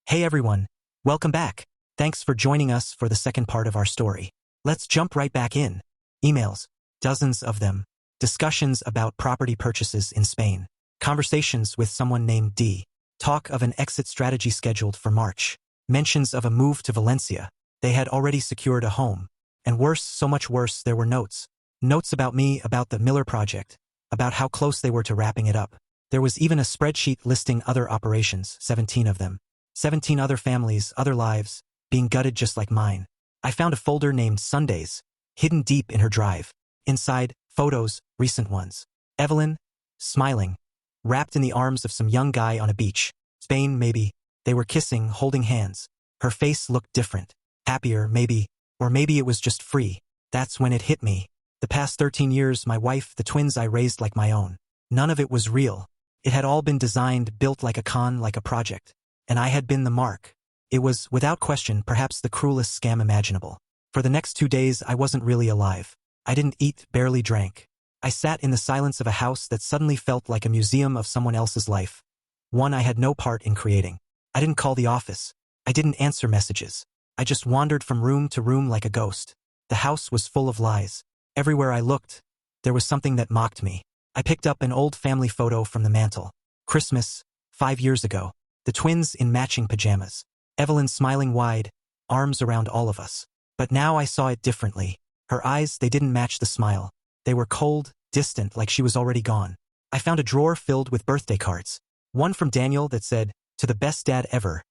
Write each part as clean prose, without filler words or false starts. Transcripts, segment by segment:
Hey everyone, welcome back. Thanks for joining us for the second part of our story. Let's jump right back in. Emails, dozens of them. Discussions about property purchases in Spain. Conversations with someone named D. Talk of an exit strategy scheduled for March. Mentions of a move to Valencia. They had already secured a home. And worse, so much worse, there were notes. Notes about me, about the Miller project, about how close they were to wrapping it up. There was even a spreadsheet listing other operations, 17 of them. 17 other families, other lives, being gutted just like mine. I found a folder named Sundays, hidden deep in her drive. Inside, photos, recent ones. Evelyn, smiling, wrapped in the arms of some young guy on a beach. Spain, maybe. They were kissing, holding hands. Her face looked different. Happier, maybe. Or maybe it was just free. That's when it hit me. The past 13 years, my wife, the twins I raised like my own. None of it was real. It had all been designed, built like a con, like a project. And I had been the mark. It was, without question, perhaps the cruelest scam imaginable. For the next 2 days, I wasn't really alive. I didn't eat, barely drank. I sat in the silence of a house that suddenly felt like a museum of someone else's life. One I had no part in creating. I didn't call the office. I didn't answer messages. I just wandered from room to room like a ghost. The house was full of lies. Everywhere I looked, there was something that mocked me. I picked up an old family photo from the mantel. Christmas, 5 years ago. The twins in matching pajamas. Evelyn smiling wide, arms around all of us. But now I saw it differently. Her eyes, they didn't match the smile. They were cold, distant, like she was already gone. I found a drawer filled with birthday cards. One from Daniel that said, "To the best dad ever,"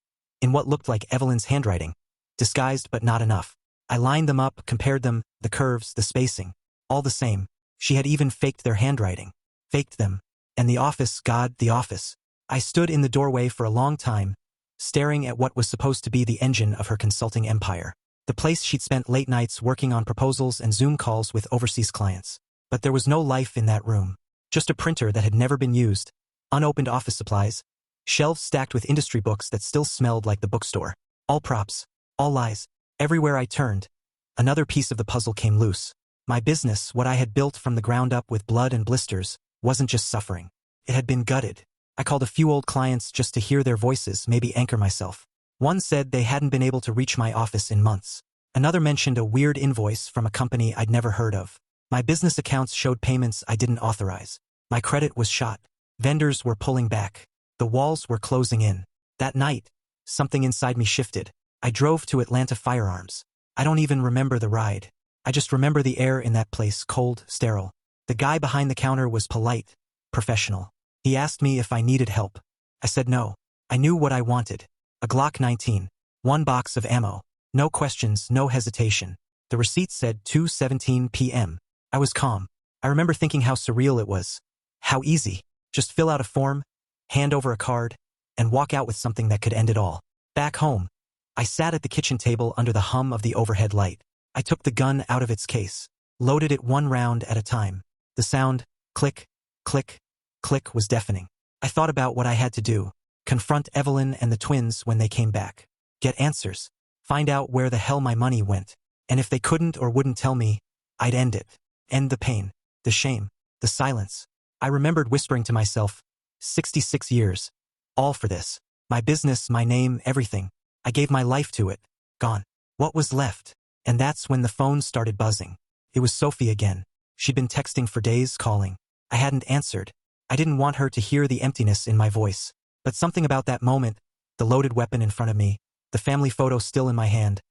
in what looked like Evelyn's handwriting. Disguised but not enough. I lined them up, compared them, the curves, the spacing. All the same. She had even faked their handwriting. Faked them. And the office, God, the office. I stood in the doorway for a long time, staring at what was supposed to be the engine of her consulting empire. The place she'd spent late nights working on proposals and Zoom calls with overseas clients. But there was no life in that room. Just a printer that had never been used, unopened office supplies, shelves stacked with industry books that still smelled like the bookstore. All props, all lies. Everywhere I turned, another piece of the puzzle came loose. My business, what I had built from the ground up with blood and blisters, wasn't just suffering. It had been gutted. I called a few old clients just to hear their voices, maybe anchor myself. One said they hadn't been able to reach my office in months. Another mentioned a weird invoice from a company I'd never heard of. My business accounts showed payments I didn't authorize. My credit was shot. Vendors were pulling back. The walls were closing in. That night, something inside me shifted. I drove to Atlanta Firearms. I don't even remember the ride. I just remember the air in that place, cold, sterile. The guy behind the counter was polite, professional. He asked me if I needed help. I said no. I knew what I wanted. A Glock 19. 1 box of ammo. No questions, no hesitation. The receipt said 2:17 p.m. I was calm. I remember thinking how surreal it was. How easy. Just fill out a form, hand over a card, and walk out with something that could end it all. Back home, I sat at the kitchen table under the hum of the overhead light. I took the gun out of its case, loaded it 1 round at a time. The sound, click, click, click, was deafening. I thought about what I had to do. Confront Evelyn and the twins when they came back. Get answers. Find out where the hell my money went. And if they couldn't or wouldn't tell me, I'd end it. End the pain, the shame, the silence. I remembered whispering to myself, 66 years. All for this. My business, my name, everything. I gave my life to it. Gone. What was left? And that's when the phone started buzzing. It was Sophie again. She'd been texting for days, calling. I hadn't answered. I didn't want her to hear the emptiness in my voice. But something about that moment, the loaded weapon in front of me, the family photo still in my hand.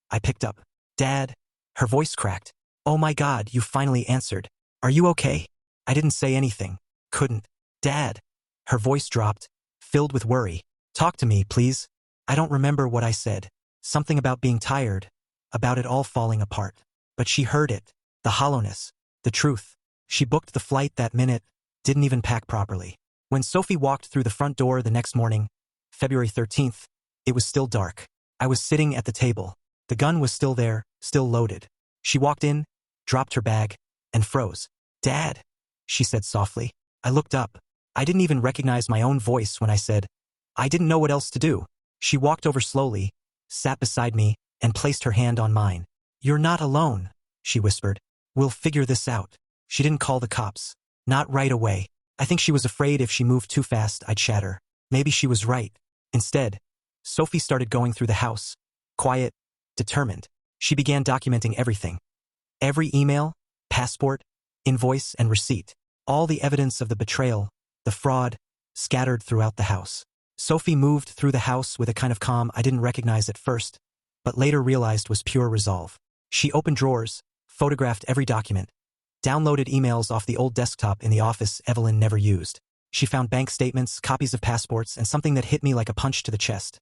I picked up. Dad. Her voice cracked. Oh my God, you finally answered. Are you okay? I didn't say anything. Couldn't. Dad. Her voice dropped, filled with worry. Talk to me, please. I don't remember what I said. Something about being tired, about it all falling apart. But she heard it. The hollowness. The truth. She booked the flight that minute, didn't even pack properly. When Sophie walked through the front door the next morning, February 13th, it was still dark. I was sitting at the table. The gun was still there, still loaded. She walked in, dropped her bag, and froze. Dad, she said softly. I looked up. I didn't even recognize my own voice when I said, I didn't know what else to do. She walked over slowly, sat beside me, and placed her hand on mine. You're not alone, she whispered. We'll figure this out. She didn't call the cops. Not right away. I think she was afraid if she moved too fast, I'd shatter. Maybe she was right. Instead, Sophie started going through the house. Quiet, determined. She began documenting everything. Every email, passport, invoice, and receipt. All the evidence of the betrayal, the fraud, scattered throughout the house. Sophie moved through the house with a kind of calm I didn't recognize at first, but later realized was pure resolve. She opened drawers, photographed every document, downloaded emails off the old desktop in the office Evelyn never used. She found bank statements, copies of passports, and something that hit me like a punch to the chest.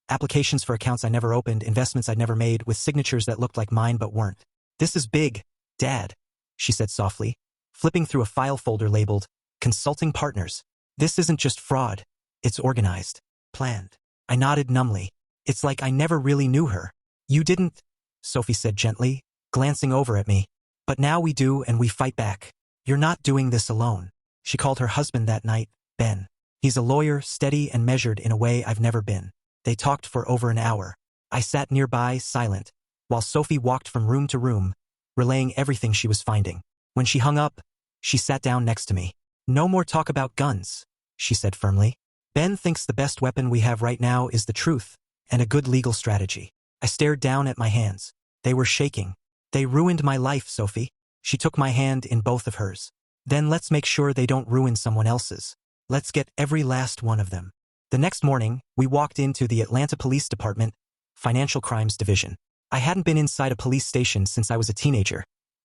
Applications for accounts I never opened, investments I'd never made, with signatures that looked like mine but weren't. "This is big, Dad," she said softly, flipping through a file folder labeled Consulting Partners. "This isn't just fraud. It's organized. Planned." I nodded numbly. It's like I never really knew her. "You didn't," Sophie said gently, glancing over at me. "But now we do, and we fight back. You're not doing this alone." She called her husband that night, Ben. "He's a lawyer, steady and measured in a way I've never been." They talked for over an hour. I sat nearby, silent, while Sophie walked from room to room, relaying everything she was finding. When she hung up, she sat down next to me. "No more talk about guns," she said firmly. "Ben thinks the best weapon we have right now is the truth, and a good legal strategy." I stared down at my hands. They were shaking. "They ruined my life, Sophie." She took my hand in both of hers. "Then let's make sure they don't ruin someone else's. Let's get every last one of them." The next morning, we walked into the Atlanta Police Department, Financial Crimes Division. I hadn't been inside a police station since I was a teenager,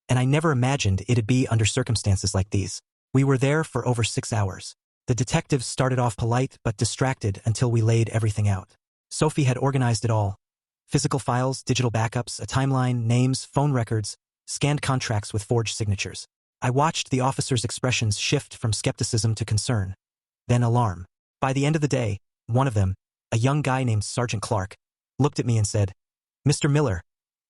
and I never imagined it'd be under circumstances like these. We were there for over 6 hours. The detectives started off polite but distracted until we laid everything out. Sophie had organized it all. Physical files, digital backups, a timeline, names, phone records, scanned contracts with forged signatures. I watched the officers' expressions shift from skepticism to concern, then alarm. By the end of the day, one of them, a young guy named Sergeant Clark, looked at me and said, "Mr. Miller,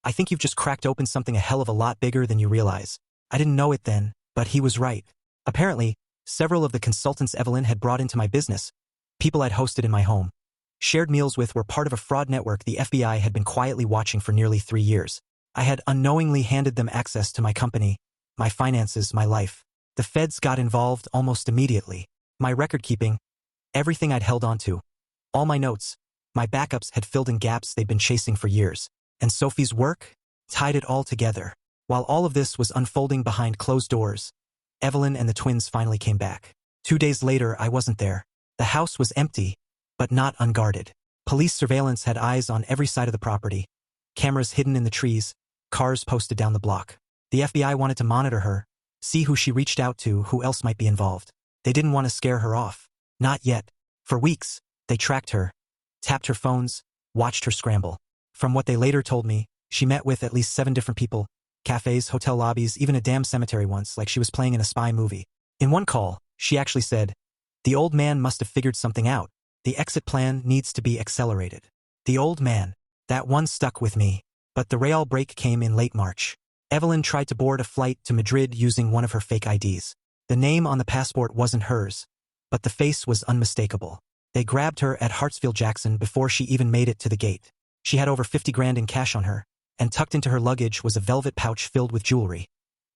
I think you've just cracked open something a hell of a lot bigger than you realize." I didn't know it then, but he was right. Apparently, several of the consultants Evelyn had brought into my business, people I'd hosted in my home, shared meals with, were part of a fraud network the FBI had been quietly watching for nearly 3 years. I had unknowingly handed them access to my company, my finances, my life. The feds got involved almost immediately. My record-keeping, everything I'd held onto, all my notes, my backups had filled in gaps they'd been chasing for years. And Sophie's work tied it all together. While all of this was unfolding behind closed doors, Evelyn and the twins finally came back. 2 days later, I wasn't there. The house was empty, but not unguarded. Police surveillance had eyes on every side of the property, cameras hidden in the trees, cars posted down the block. The FBI wanted to monitor her, see who she reached out to, who else might be involved. They didn't want to scare her off. Not yet. For weeks, they tracked her, tapped her phones, watched her scramble. From what they later told me, she met with at least 7 different people, cafes, hotel lobbies, even a damn cemetery once, like she was playing in a spy movie. In one call, she actually said, "The old man must have figured something out. The exit plan needs to be accelerated." The old man, that one stuck with me. But the real break came in late March. Evelyn tried to board a flight to Madrid using one of her fake IDs. The name on the passport wasn't hers, but the face was unmistakable. They grabbed her at Hartsfield-Jackson before she even made it to the gate. She had over 50 grand in cash on her, and tucked into her luggage was a velvet pouch filled with jewelry.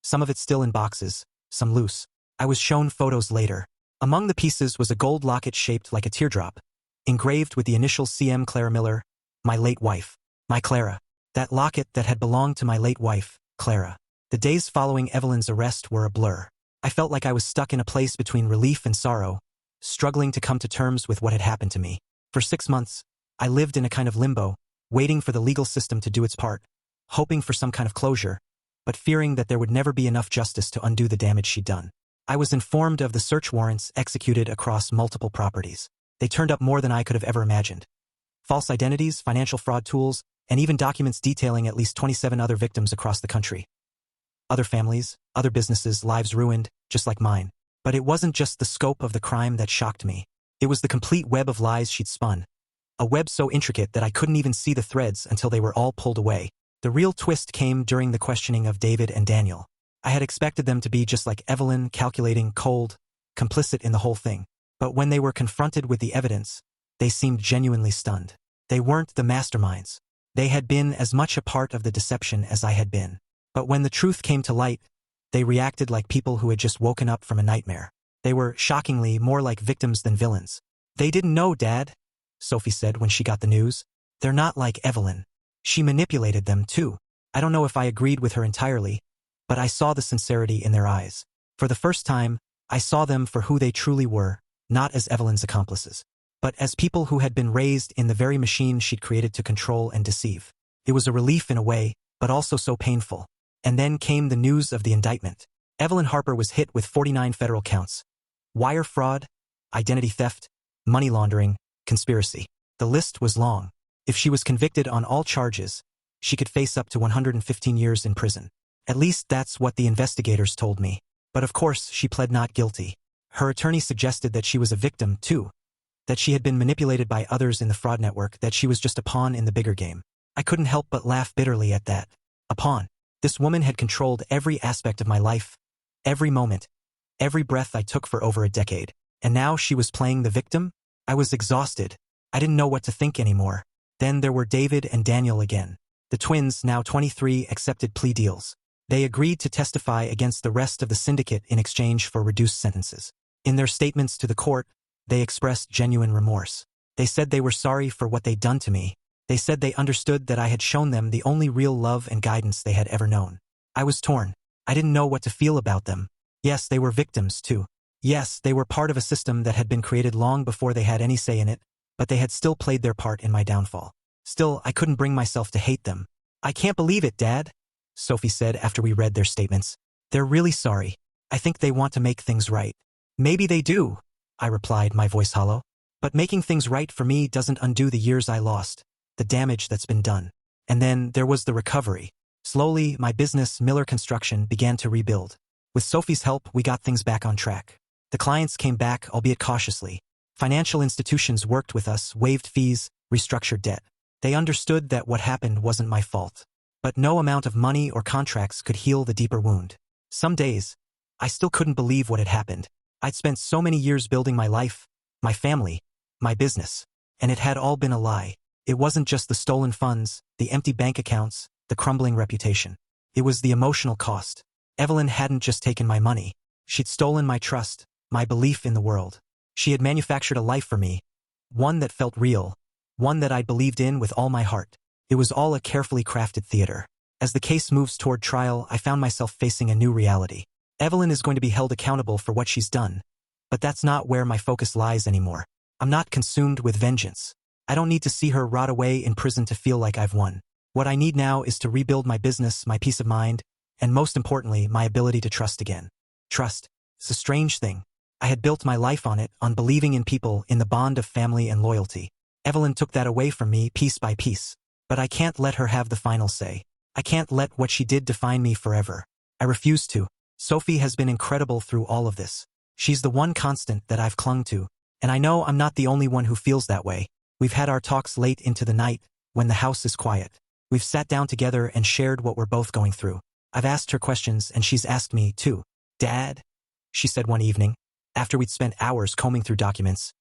Some of it still in boxes, some loose. I was shown photos later. Among the pieces was a gold locket shaped like a teardrop, engraved with the initials CM Clara Miller, my late wife. My Clara. That locket that had belonged to my late wife, Clara. The days following Evelyn's arrest were a blur. I felt like I was stuck in a place between relief and sorrow, struggling to come to terms with what had happened to me. For 6 months, I lived in a kind of limbo, waiting for the legal system to do its part, hoping for some kind of closure, but fearing that there would never be enough justice to undo the damage she'd done. I was informed of the search warrants executed across multiple properties. They turned up more than I could have ever imagined. False identities, financial fraud tools, and even documents detailing at least 27 other victims across the country. Other families, other businesses, lives ruined, just like mine. But it wasn't just the scope of the crime that shocked me. It was the complete web of lies she'd spun. A web so intricate that I couldn't even see the threads until they were all pulled away. The real twist came during the questioning of David and Daniel. I had expected them to be just like Evelyn, calculating, cold, complicit in the whole thing. But when they were confronted with the evidence, they seemed genuinely stunned. They weren't the masterminds. They had been as much a part of the deception as I had been. But when the truth came to light, they reacted like people who had just woken up from a nightmare. They were, shockingly, more like victims than villains. "They didn't know, Dad," Sophie said when she got the news. They're not like Evelyn. She manipulated them too. I don't know if I agreed with her entirely, but I saw the sincerity in their eyes. For the first time, I saw them for who they truly were, not as Evelyn's accomplices, but as people who had been raised in the very machine she'd created to control and deceive. It was a relief in a way, but also so painful. And then came the news of the indictment. Evelyn Harper was hit with 49 federal counts. Wire fraud, identity theft, money laundering, conspiracy. The list was long. If she was convicted on all charges, she could face up to 115 years in prison. At least that's what the investigators told me. But of course, she pled not guilty. Her attorney suggested that she was a victim, too. That she had been manipulated by others in the fraud network, that she was just a pawn in the bigger game. I couldn't help but laugh bitterly at that. A pawn. This woman had controlled every aspect of my life, every moment, every breath I took for over a decade. And now she was playing the victim? I was exhausted. I didn't know what to think anymore. Then there were David and Daniel again. The twins, now 23, accepted plea deals. They agreed to testify against the rest of the syndicate in exchange for reduced sentences. In their statements to the court, they expressed genuine remorse. They said they were sorry for what they'd done to me. They said they understood that I had shown them the only real love and guidance they had ever known. I was torn. I didn't know what to feel about them. Yes, they were victims, too. Yes, they were part of a system that had been created long before they had any say in it, but they had still played their part in my downfall. Still, I couldn't bring myself to hate them. I can't believe it, Dad, Sophie said after we read their statements. They're really sorry. I think they want to make things right. Maybe they do, I replied, my voice hollow. But making things right for me doesn't undo the years I lost, the damage that's been done. And then there was the recovery. Slowly, my business, Miller Construction, began to rebuild. With Sophie's help, we got things back on track. The clients came back, albeit cautiously. Financial institutions worked with us, waived fees, restructured debt. They understood that what happened wasn't my fault. But no amount of money or contracts could heal the deeper wound. Some days, I still couldn't believe what had happened. I'd spent so many years building my life, my family, my business, and it had all been a lie. It wasn't just the stolen funds, the empty bank accounts, the crumbling reputation. It was the emotional cost. Evelyn hadn't just taken my money. She'd stolen my trust, my belief in the world. She had manufactured a life for me, one that felt real, one that I'd believed in with all my heart. It was all a carefully crafted theater. As the case moves toward trial, I found myself facing a new reality. Evelyn is going to be held accountable for what she's done. But that's not where my focus lies anymore. I'm not consumed with vengeance. I don't need to see her rot away in prison to feel like I've won. What I need now is to rebuild my business, my peace of mind, and most importantly, my ability to trust again. Trust. It's a strange thing. I had built my life on it, on believing in people, in the bond of family and loyalty. Evelyn took that away from me piece by piece. But I can't let her have the final say. I can't let what she did define me forever. I refuse to. Sophie has been incredible through all of this. She's the one constant that I've clung to. And I know I'm not the only one who feels that way. We've had our talks late into the night, when the house is quiet. We've sat down together and shared what we're both going through. I've asked her questions and she's asked me too. Dad, she said one evening, after we'd spent hours combing through documents,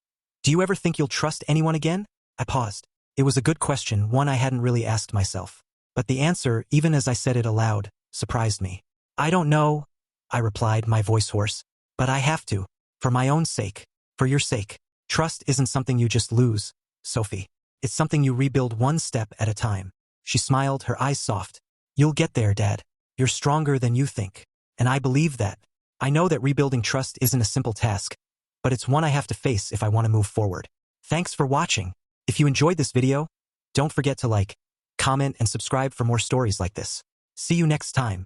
do you ever think you'll trust anyone again? I paused. It was a good question, one I hadn't really asked myself. But the answer, even as I said it aloud, surprised me. I don't know, I replied, my voice hoarse. But I have to. For my own sake. For your sake. Trust isn't something you just lose, Sophie. It's something you rebuild one step at a time. She smiled, her eyes soft. You'll get there, Dad. You're stronger than you think. And I believe that. I know that rebuilding trust isn't a simple task, but it's one I have to face if I want to move forward. Thanks for watching. If you enjoyed this video, don't forget to like, comment, and subscribe for more stories like this. See you next time.